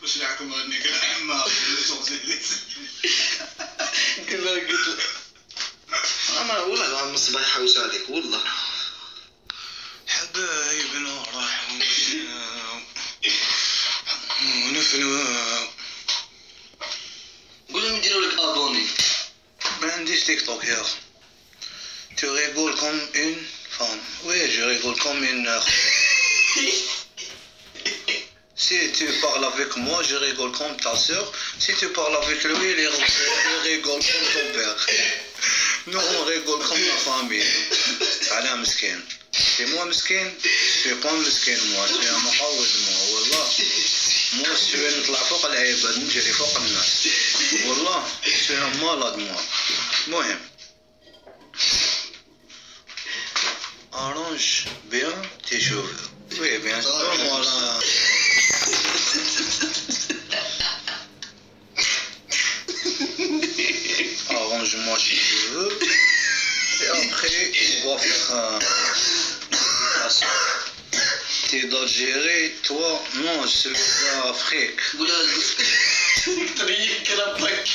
واش نحكم اني كنحمى قلت انا والله عم الصباح يحوس عليك والله حبايبنا راحوا ونفنوا. قول لهم يديروا لك ابوني. ما عنديش تيك توك يا اخي. Tu rigoles comme une femme. Oui, je rigole comme une Si tu parles avec moi, je rigole comme ta soeur. Si tu parles avec lui, il rigole comme ton père. Nous, on rigole comme la famille. Allez, مسكين. C'est moi مسكين. Tu es pas مسكين moi. Tu es محاوض moi. والله. Moi, je suis نطلع فوق العباد نجري فوق الناس. والله. Tu es malade moi. المهم. Arrange bien tes cheveux. Oui, bien sûr. Voilà. Arrange-moi tes cheveux. Et après, on va faire un. T'es d'Algérie, toi? Non, je suis d'Afrique. قول لها طريق كلامك.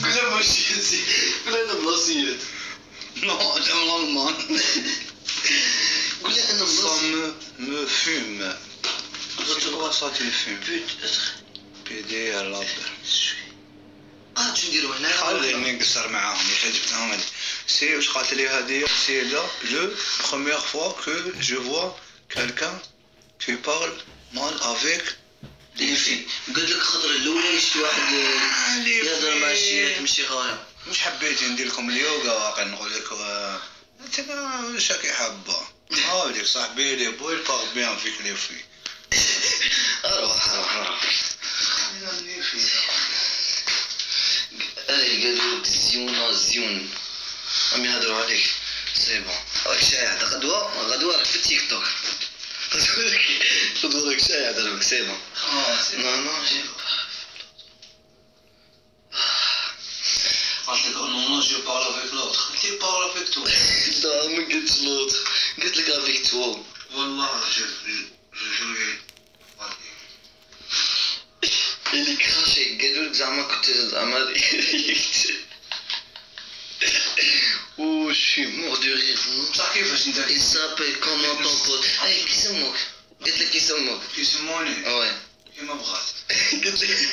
قول لها ماشي قول لها انا بلاصيات. Non, j'aime l'Allemagne. قول لها انا Ça بلاصيات. me fume. C'est quoi ça, tu me fumes? PD à l'autre. شو نديروا هنا؟ خليني نقصر معاهم يا اخي جبتهم هذه. سي واش قالت لي هذه سي لا لو بروميير فوا كو جو فوا كالكان tu parles mal avec les filles. قلت لك الخطرة الأولى شفت واحد يهضر مع شي تمشي غاية. مش حبيتي ندير لكم اليوغا واقع نقول لك انت واش راكي حابه. هاوليك صاحبي لي بوي بار بيان فيك لي في. روح. اي قالوا لك زيون عم يهضروا عليك. سي بون راك شايع غدوة راك في التيك توك. غدوة راك شايع دروك سي بون. نو جي قالت لك non je parle avec l'autre. Tu parles avec toi. لا ما قلتش لوط قلت لك افيك تو. والله je lui اللي كراشي قالوا لك زعما كنت زعما وشي مور دو رير. بصح كيفاش انت Il s'appelle comment ton pote. اي كيسموك قلت لك كيسموك. كيسموني وي كيما بغات. قلت لك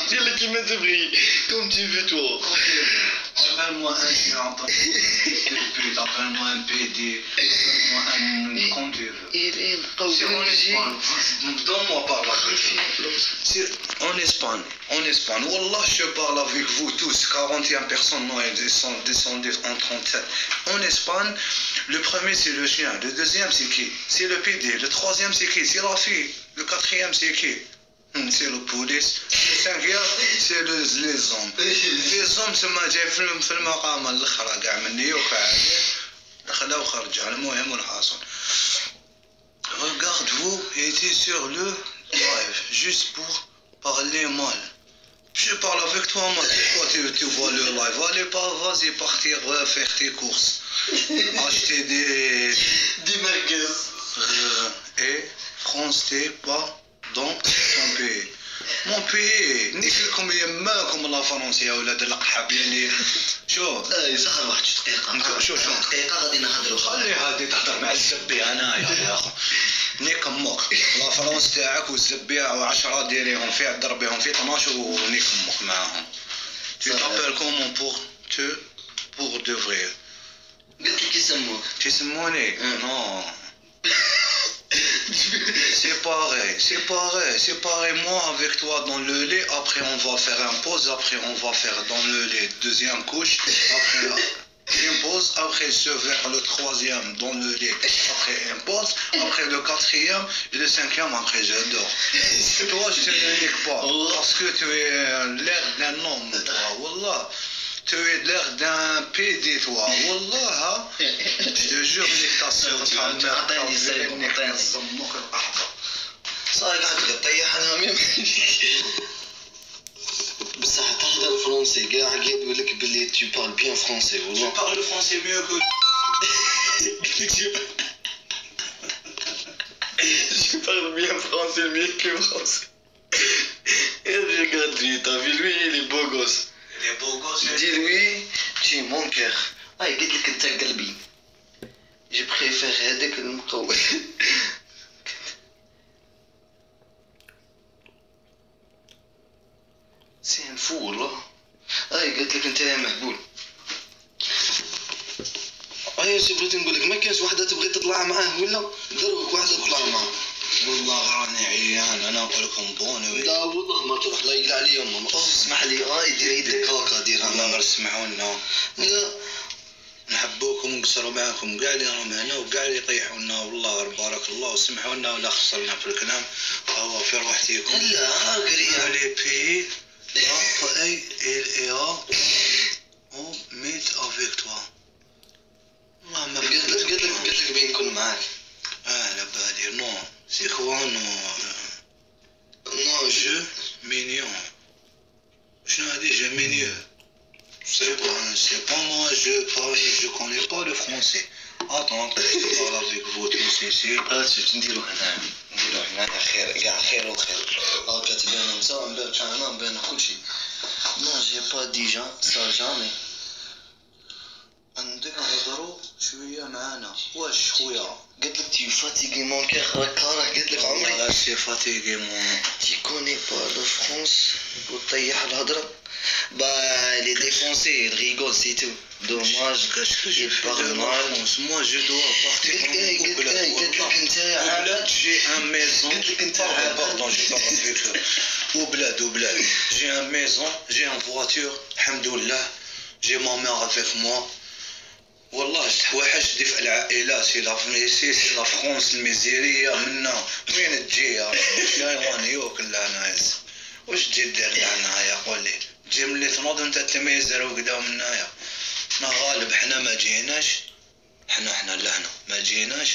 قال لك كيما تبغي كوم تي في تو. Appelle-moi un chien, appelle-moi un PD, appelle-moi un comme tu veux. C'est en Espagne. Donne-moi par là. C'est en Espagne. Wallah, je parle avec vous tous. 41 personnes, non, ils sont descendus en 37. En Espagne, le premier c'est le chien, le deuxième c'est qui? C'est le PD, le troisième c'est qui? C'est la fille, le quatrième c'est qui? C'est le police. Le cinquième c'est les hommes. Les hommes سما جاي في المقام الاخر كاع مني وكاع دخل وخرج. المهم والحاصل regarde vous étiez sur le live juste pour parler mal. Je parle avec toi moi. Pourquoi tu vois le live? Allez pas, vas-y partir faire tes courses. Acheter دي مركز. Et France t'es pas dans ton pays. Mon pays نيكلكم يماكم لا فرنسا يا ولاد القحاب يعني. شوف اي صح واحد دقيقة. شوف دقيقة غادي نهضروا. خلي هادي تهضر مع الزبي انايا يا اخو. نيك امك لا فرنسا تاعك والزبيع و10 ديريهم فيها ضربيهم في 12 ونيك امك معاهم. Tu t'appelles comment pour de vrai? قلت لك كيسموك. تسموني؟ Non. C'est pareil, moi avec toi dans le lait, après on va faire un pause, après on va faire dans le lait deuxième couche, après une pause, après se vers le troisième dans le lait, après une pause, après le quatrième et le cinquième, après j'adore. Toi je te nique pas, parce que tu es l'air d'un homme, toi, wallah. Tu es l'air d'un PD, toi, wallah. Je te jure, nique ta soeur, ta mère, صاير قاعد تطيح انا بصح تهضر فرنسي كاع قالوا لك بلي tu parles bien français والله. Je parle le français mieux que قلت لك Tu parles bien français, mieux que français. Et regarde lui, t'as vu lui, il est beau gosse. Il est beau gosse. Dis-lui, tu es mon cœur. قلت لك انت قلبي. Je préfère هذاك المقوي. سي ان فو والله. قلت لك انت يا مهبول. بغيت نقول لك ما كانش وحده تبغي تطلع معاه ولا دروك وحده تطلع معاه. والله راني عيان انا نقول لكم بونوي. لا والله ما تروح لا يقلع علي يما. اسمح لي دير يدك هاكا ديرها. والله غير اسمحوا لنا. لا نحبوكم ونقصروا معاكم كاع اللي راهم هنا وكاع اللي يطيحوا لنا والله غير بارك الله وسمحوا لنا ولا خسرنا في الكلام. هو في روحتيكم. لا قريه لي بي اي ال او ميت افيك توا. والله ما قلت لك بين نكون معاك. لا بالي نو سي كوا نو جو مينيون. شنو هادي جو مينيو؟ C'est pas moi, je connais pas le français. Attends, je parle avec vous tous ici. نديرو هنا خير كاع خير وخير. هاكا تبان انت من انا نبان كلشي. نو جي با ديجا سا جامي. عندك نهضروا شويه معانا. واش خويا؟ قلت لك تي فاتيغي مون كير راه قلت لك عمري. لا سي فاتيغي مون. تي كوني با لو فرونس وطيح الهضره. Les défoncer, ils rigolent, c'est tout. Dommage, ils parlent mal. Moi, je dois partir au bled. J'ai un maison. Pardon, j'ai pas compris. Au bled. J'ai une maison, j'ai une voiture. Alhamdoulilah. J'ai ma mère avec moi. والله واحد دفع العائلات سي لا فرونس الميزيريه منا وين تجي يا يوك العنايز واش تجي دير لهنايا قول لي تجي ملي تنوض وانت تميزر وقدام منايا ما غالب حنا ما جيناش حنا لهنا ما جيناش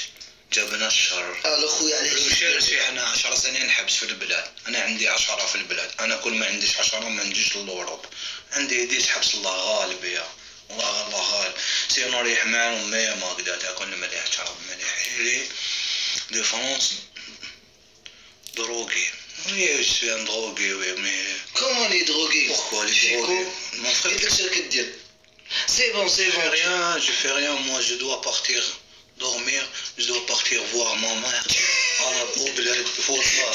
جابنا الشر. الو خويا علاش شي حنا 10 سنين نحبس في البلاد. انا عندي 10 في البلاد. انا كل ما عنديش 10 ما نجيش للأوروب. عندي يديش حبس الله غالب يا الله غالب. سينو ريح معاهم ما قدرت اكون مليح شرب مليح لي دي فرنسا drogué. Oui, je suis un drogué, oui, mais... Comment les drogués? Pourquoi les drogués? Mon frère... C'est bon. Je fais rien, moi je dois partir dormir, je dois partir voir ma mère. Au bled, faut ça.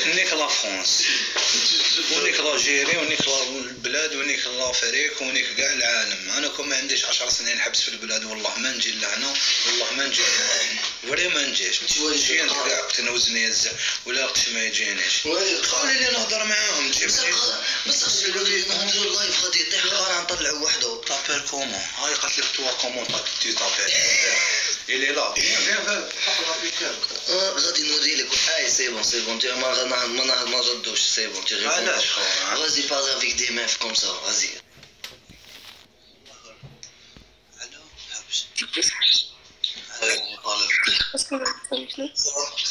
نيك لا فرنسا ونيك الجيري ونيك البلاد ونيك الافريق ونيك كاع العالم. انا كون ما عنديش 10 سنين نحبس في البلاد والله ما نجي لهنا والله ما نجي فري ما نجيش. نجي كاع كنت نوزني ولا وقت ما يجينيش خلي لي نهضر معاهم. تجيب بس نديرو اللايف غادي يطيح القرعه نطلعو وحده. تابيل كومون هاي قالت لك توا كومون تي تابيل il est là. غادي نوري لك. سي بون تي ما نردوش. سي بون تي علاش غادي بارلي افيك دي ميف كوم سا غادي.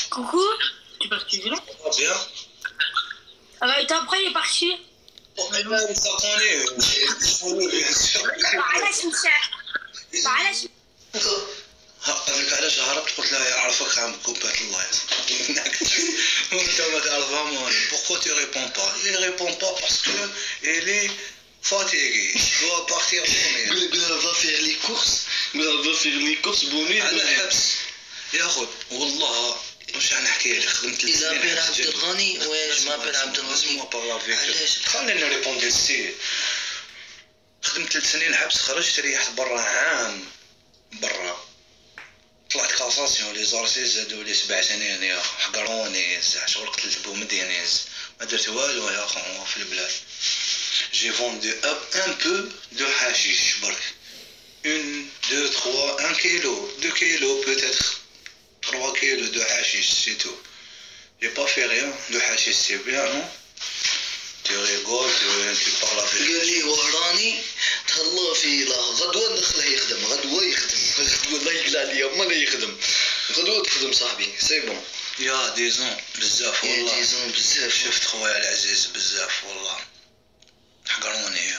Coucou. Tu es parti là? Bien. Ah bah, et après il est parti. علاش قالك علاش هربت قلت لها يعرفك عم كوبات الله وانت ما تعرفها مون. Pourquoi tu réponds pas? Il répond pas parce que il est fatigué. Il doit partir dormir. قول va faire les courses. va faire les courses بوني على حبس يا خو والله واش نحكي لك. خدمت إذا بين عبد الغني واش ما بين عبد الغني علاش خلينا نريبوندي سي. خدمت 3 سنين حبس خرجت ريحت برا عام برا طلعت كاساسيون لي زارسي زادوا لي 7 سنين يا حقروني شغل قتلت بومدينيز ما درت والو يا خو في البلاد. جي فوندي ان بو دو حشيش برك 1 2 3 1 كيلو 2 كيلو peut-être 3 كيلو دو حشيش سي تو. J'ai pas fait rien de hashish, c'est bien, non? Tu rigoles, tu parles avec... قال لي وهراني تهلا في لا غدوه ندخله يخدم. غدوه لا يقلع لي ما لا يخدم. غدوه تخدم صاحبي. سي بون. يا ديزون بزاف والله. ديزون بزاف. شفت خويا العزيز بزاف والله. حقروني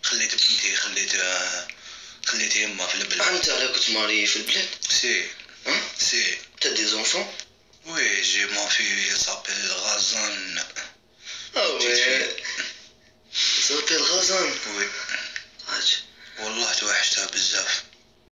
خليت بنتي خليت يما في البلاد. انت على كنت ماري في البلاد؟ سي. Hein? سي. T'as des enfants? Oui, j'ai mon fille, il s'appelle Razan. Ah ouais. Ça s'appelle Razan. Oui. عاج. والله توحشتها بزاف.